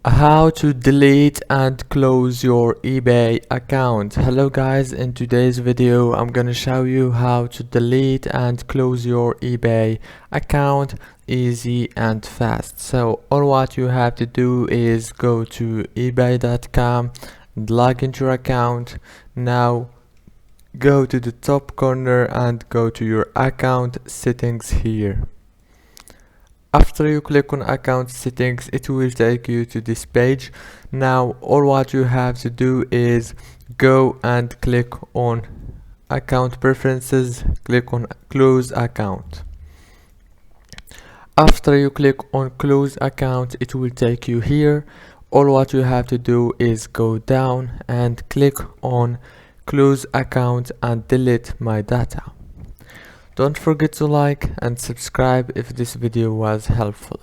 How to delete and close your eBay account. Hello guys, in today's video I'm gonna show you how to delete and close your eBay account easy and fast. So all what you have to do is go to ebay.com and log into your account. Now go to the top corner and go to your account settings here. After you click on account settings, it will take you to this page. Now all what you have to do is go and click on account preferences, click on close account. After you click on close account, it will take you here. All what you have to do is go down and click on close account and delete my data. Don't forget to like and subscribe if this video was helpful.